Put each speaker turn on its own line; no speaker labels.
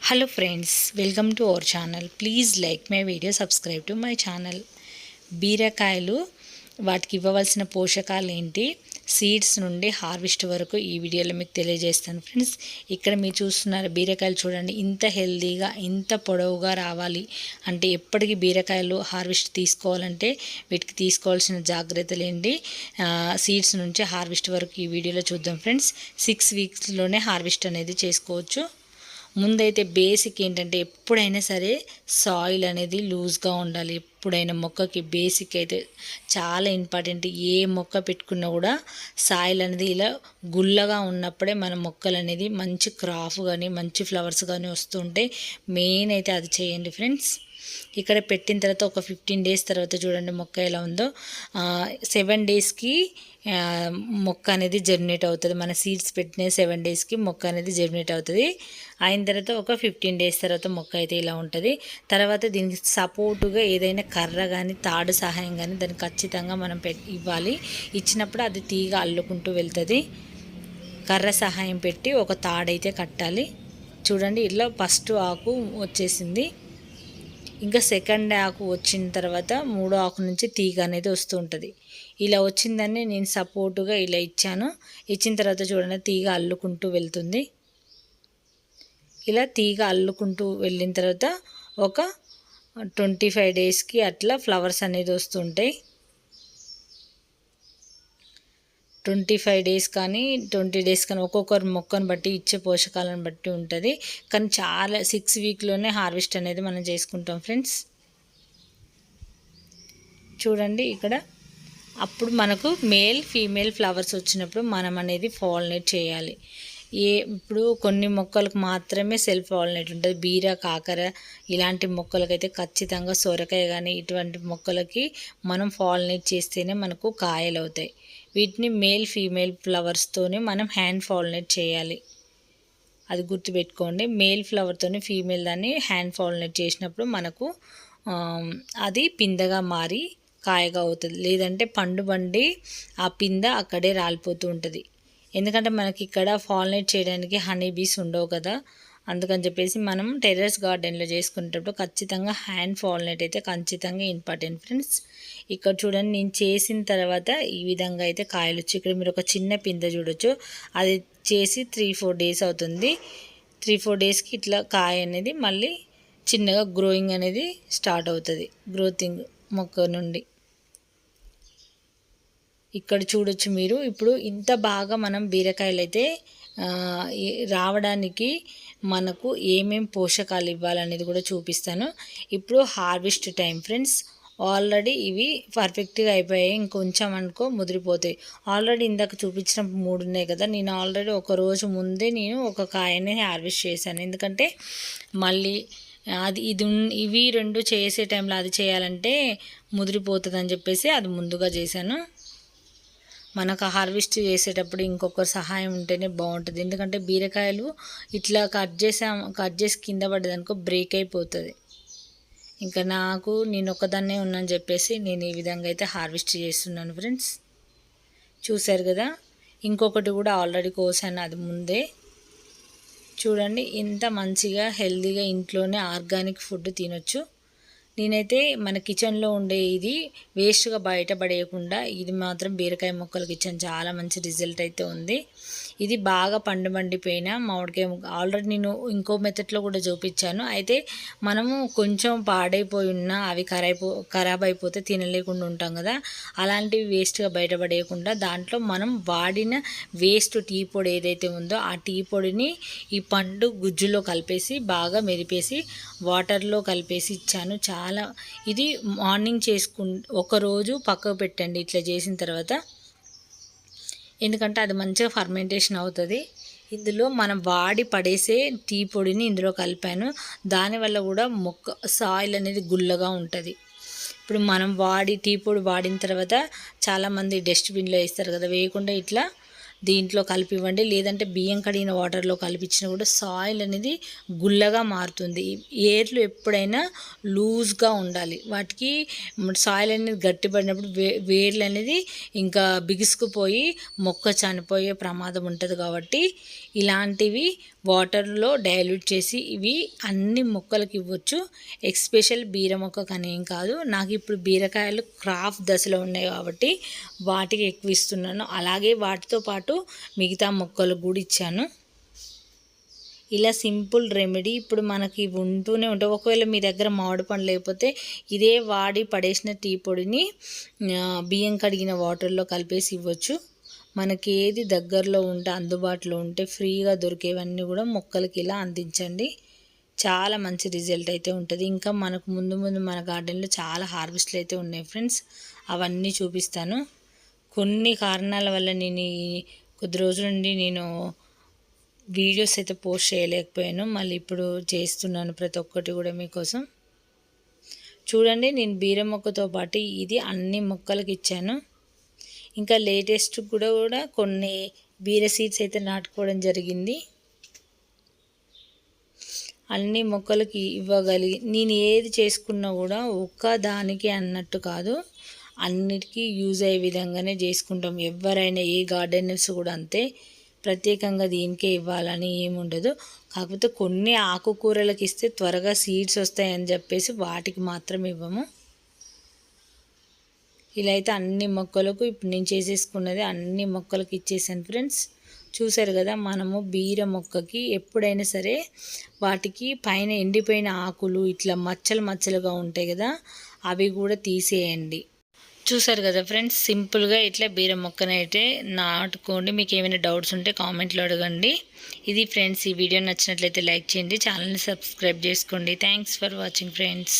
Hello friends, welcome to our channel. Please like my video, subscribe to my channel. బీరకాయలు వాటికి ఇవ్వవలసిన పోషకాలు ఏంటి, సీడ్స్ నుండి హార్వెస్ట్ వరకు ఈ వీడియోలో మీకు తెలియజేస్తాను ఫ్రెండ్స్. ఇక్కడ మీరు చూస్తున్నారు బీరకాయలు చూడండి, ఇంత హెల్దీగా ఇంత పొడవుగా రావాలి అంటే ఎప్పటికీ బీరకాయలు హార్వెస్ట్ తీసుకోవాలంటే వీటికి తీసుకోవాల్సిన జాగ్రత్తలు ఏంటి, సీడ్స్ నుంచి హార్వెస్ట్ వరకు ఈ వీడియోలో చూద్దాం ఫ్రెండ్స్. 6 వీక్స్లోనే హార్వెస్ట్ అనేది చేసుకోవచ్చు. ముందైతే బేసిక్ ఏంటంటే ఎప్పుడైనా సరే సాయిల్ అనేది లూజ్గా ఉండాలి. ఎప్పుడైనా మొక్కకి బేసిక్ అయితే చాలా ఇంపార్టెంట్. ఏ మొక్క పెట్టుకున్నా కూడా సాయిల్ అనేది ఇలా గుల్లగా ఉన్నప్పుడే మన మొక్కలు అనేది మంచి క్రాప్ కానీ మంచి ఫ్లవర్స్ కానీ వస్తుంటే మెయిన్ అయితే అది చేయండి ఫ్రెండ్స్. ఇక్కడ పెట్టిన తర్వాత ఒక 15 డేస్ తర్వాత చూడండి మొక్క ఎలా ఉందో. 7 డేస్కి మొక్క అనేది జర్మినేట్ అవుతుంది. మన సీడ్స్ పెట్టిన 7 డేస్కి మొక్క అనేది జర్మినేట్ అవుతుంది. అయిన తర్వాత ఒక 15 డేస్ తర్వాత మొక్క అయితే ఇలా ఉంటుంది. తర్వాత దీనికి సపోర్టుగా ఏదైనా కర్ర కానీ తాడు సహాయం కానీ దానికి ఖచ్చితంగా మనం ఇవ్వాలి. ఇచ్చినప్పుడు అది తీగ అల్లుకుంటూ వెళ్తుంది. కర్ర సహాయం పెట్టి ఒక తాడైతే కట్టాలి. చూడండి ఇట్లా ఫస్ట్ ఆకు వచ్చేసింది. ఇంకా సెకండ్ ఆకు వచ్చిన తర్వాత మూడో ఆకు నుంచి తీగ అనేది వస్తూ ఉంటుంది. ఇలా వచ్చిందని నేను సపోర్టుగా ఇలా ఇచ్చాను. ఇచ్చిన తర్వాత చూడండి తీగ అల్లుకుంటూ వెళ్తుంది. ఇలా తీగ అల్లుకుంటూ వెళ్ళిన తర్వాత ఒక 25 డేస్కి అట్లా ఫ్లవర్స్ అనేది వస్తుంటాయి. 25 డేస్ కానీ 20 డేస్ కానీ ఒక్కొక్కరు మొక్కను బట్టి ఇచ్చే పోషకాలను బట్టి ఉంటుంది. కానీ చాలా 6 వీక్లోనే హార్వెస్ట్ అనేది మనం చేసుకుంటాం ఫ్రెండ్స్. చూడండి ఇక్కడ అప్పుడు మనకు మేల్ ఫీమేల్ ఫ్లవర్స్ వచ్చినప్పుడు మనం అనేది పాలినేట్ చేయాలి. ఇప్పుడు కొన్ని మొక్కలకు మాత్రమే సెల్ఫ్ పాలినేట్ ఉంటుంది. బీర కాకర ఇలాంటి మొక్కలకైతే ఖచ్చితంగా సొరకాయ కానీ ఇటువంటి మొక్కలకి మనం పాలినేట్ చేస్తేనే మనకు కాయలు అవుతాయి. వీటిని మేల్ ఫీమేల్ ఫ్లవర్స్తోనే మనం హ్యాండ్ పాలినేట్ చేయాలి. అది గుర్తుపెట్టుకోండి. మేల్ ఫ్లవర్తోని ఫీమేల్ దాన్ని హ్యాండ్ పాలినేట్ చేసినప్పుడు మనకు అది పిందగా మారి కాయగా అవుతుంది. లేదంటే పండు బండి ఆ పింద అక్కడే రాలిపోతూ ఉంటుంది. ఎందుకంటే మనకి ఇక్కడ పాలినేట్ చేయడానికి హనీ బీస్ ఉండవు కదా, అందుకని చెప్పేసి మనం టెర్రస్ గార్డెన్లో చేసుకునేటప్పుడు ఖచ్చితంగా హ్యాండ్ పాలినేట్ అయితే ఖచ్చితంగా ఇంపార్టెంట్ ఫ్రెండ్స్. ఇక్కడ చూడండి నేను చేసిన తర్వాత ఈ విధంగా అయితే కాయలు వచ్చి ఇక్కడ మీరు ఒక చిన్న పింద చూడొచ్చు. అది చేసి 3-4 డేస్ అవుతుంది. 3-4 డేస్కి ఇట్లా కాయ అనేది మళ్ళీ చిన్నగా గ్రోయింగ్ అనేది స్టార్ట్ అవుతుంది. గ్రోతింగ్ మొక్క నుండి ఇక్కడ చూడొచ్చు మీరు. ఇప్పుడు ఇంత బాగా మనం బీరకాయలు అయితే రావడానికి మనకు ఏమేం పోషకాలు ఇవ్వాలనేది కూడా చూపిస్తాను. ఇప్పుడు హార్వెస్ట్ టైం ఫ్రెండ్స్. ఆల్రెడీ ఇవి పర్ఫెక్ట్గా అయిపోయాయి, ఇంకొంచెం అనుకో ముదిరిపోతాయి. ఆల్రెడీ ఇందాక చూపించిన 3 ఉన్నాయి కదా, నేను ఆల్రెడీ ఒక రోజు ముందే నేను ఒక కాయని హార్వెస్ట్ చేశాను. ఎందుకంటే మళ్ళీ అది ఇవి 2 చేసే టైంలో అది చేయాలంటే ముదిరిపోతుంది అని చెప్పేసి అది ముందుగా చేశాను. మనకు హార్వెస్ట్ చేసేటప్పుడు ఇంకొకరు సహాయం ఉంటేనే బాగుంటుంది. ఎందుకంటే బీరకాయలు ఇట్లా కట్ చేసి కింద పడ్డదనుకో బ్రేక్ అయిపోతుంది. ఇంకా నేను ఒక్కదాన్నే ఉన్నాను చెప్పేసి నేను ఈ విధంగా అయితే హార్వెస్ట్ చేస్తున్నాను ఫ్రెండ్స్. చూశారు కదా, ఇంకొకటి కూడా ఆల్రెడీ కోసాను అది ముందే. చూడండి ఎంత మంచిగా హెల్తీగా ఇంట్లోనే ఆర్గానిక్ ఫుడ్ తినొచ్చు. నేనైతే మన కిచెన్లో ఉండే ఇది వేస్ట్గా బయటపడేయకుండా ఇది మాత్రం బీరకాయ మొక్కలకి ఇచ్చాను. చాలా మంచి రిజల్ట్ అయితే ఉంది. ఇది బాగా పండు మండిపోయిన మామిడికాయ ఆల్రెడీ నేను ఇంకో మెథడ్లో కూడా చూపించాను. అయితే మనము కొంచెం పాడైపోయి ఉన్నా అవి ఖరాబ్ అయిపోతే తినలేకుండా ఉంటాం కదా, అలాంటివి వేస్ట్గా బయటపడేయకుండా దాంట్లో మనం వాడిన వేస్ట్ టీ పొడి ఏదైతే ఉందో ఆ టీ పొడిని ఈ పండు గుజ్జులో కలిపేసి బాగా మెరిపేసి వాటర్లో కలిపేసి ఇచ్చాను. చాలా ఇది మార్నింగ్ ఒకరోజు పక్కకు పెట్టండి ఇట్లా చేసిన తర్వాత, ఎందుకంటే అది మంచిగా ఫర్మెంటేషన్ అవుతుంది. ఇందులో మనం వాడి పడేసే టీ పొడిని ఇందులో కలిపాను. దానివల్ల కూడా మొక్క సాయిల్ అనేది గుల్లగా ఉంటుంది. ఇప్పుడు మనం టీ పొడి వాడిన తర్వాత చాలామంది డస్ట్బిన్లో వేస్తారు కదా, వేయకుండా ఇట్లా దీంట్లో కలిపివ్వండి. లేదంటే బియ్యం కడిగిన వాటర్లో కలిపించినా కూడా సాయిల్ అనేది గుల్లగా మారుతుంది. ఏర్లు ఎప్పుడైనా లూజ్గా ఉండాలి. వాటికి సాయిల్ అనేది గట్టిపడినప్పుడు వేర్లు అనేది ఇంకా బిగుసుకుపోయి మొక్క చనిపోయే ప్రమాదం ఉంటుంది. కాబట్టి ఇలాంటివి వాటర్లో డైల్యూట్ చేసి ఇవి అన్ని మొక్కలకి ఇవ్వచ్చు. ఎక్స్పెషల్ బీర మొక్కకు అని ఏం కాదు. నాకు ఇప్పుడు బీరకాయలు క్రాఫ్ దశలో ఉన్నాయి కాబట్టి వాటికి ఎక్కువ ఇస్తున్నాను. అలాగే వాటితో పాటు మిగతా మొక్కలకు కూడా ఇచ్చాను. ఇలా సింపుల్ రెమెడీ ఇప్పుడు మనకి ఉంటూనే ఉంటాయి. ఒకవేళ మీ దగ్గర మామిడి పండు లేకపోతే ఇదే వాడి పడేసిన టీ పొడిని బియ్యం కడిగిన వాటర్లో కలిపేసి ఇవ్వచ్చు. మనకి ఏది దగ్గరలో ఉంటే అందుబాటులో ఉంటే ఫ్రీగా దొరికేవన్నీ కూడా మొక్కలకి ఇలా అందించండి. చాలా మంచి రిజల్ట్ అయితే ఉంటుంది. ఇంకా మనకు ముందు మన గార్డెన్లో చాలా హార్వెస్ట్లు అయితే ఉన్నాయి ఫ్రెండ్స్. అవన్నీ చూపిస్తాను. కొన్ని కారణాల వల్ల నేను కొద్ది రోజుల నుండి నేను వీడియోస్ అయితే పోస్ట్ చేయలేకపోయాను. మళ్ళీ ఇప్పుడు చేస్తున్నాను ప్రతి ఒక్కటి కూడా మీకోసం. చూడండి, నేను బీర మొక్కతో పాటు ఇది అన్ని మొక్కలకి ఇచ్చాను. ఇంకా లేటెస్ట్ కూడా కొన్ని బీర సీడ్స్ అయితే నాటుకోవడం జరిగింది. అన్ని మొక్కలకి ఇవ్వగలిగి నేను ఏది చేసుకున్నా కూడా ఒక్క దానికి అన్నట్టు కాదు, అన్నిటికీ యూజ్ అయ్యే విధంగానే చేసుకుంటాం. ఎవరైనా ఏ గార్డెనర్స్ కూడా అంతే. ప్రత్యేకంగా దీనికే ఇవ్వాలని ఏముండదు. కాకపోతే కొన్ని ఆకుకూరలకు ఇస్తే త్వరగా సీడ్స్ వస్తాయని చెప్పేసి వాటికి మాత్రం ఇవ్వము. ఇలా అయితే అన్ని మొక్కలకు ఇప్పుడు నేను చేసేసుకున్నది అన్ని మొక్కలకు ఇచ్చేసాను ఫ్రెండ్స్. చూసారు కదా, మనము బీర మొక్కకి ఎప్పుడైనా సరే వాటికి పైన ఎండిపోయిన ఆకులు ఇట్లా మచ్చలుగా ఉంటాయి కదా, అవి కూడా తీసేయండి. చూసారు కదా ఫ్రెండ్స్, సింపుల్గా ఇట్లా బీర మొక్కనైతే నాటుకోండి. మీకు ఏమైనా డౌట్స్ ఉంటే కామెంట్లో అడగండి. ఇది ఫ్రెండ్స్, ఈ వీడియో నచ్చినట్లయితే లైక్ చేయండి, ఛానల్ని సబ్స్క్రైబ్ చేసుకోండి. Thanks for watching friends.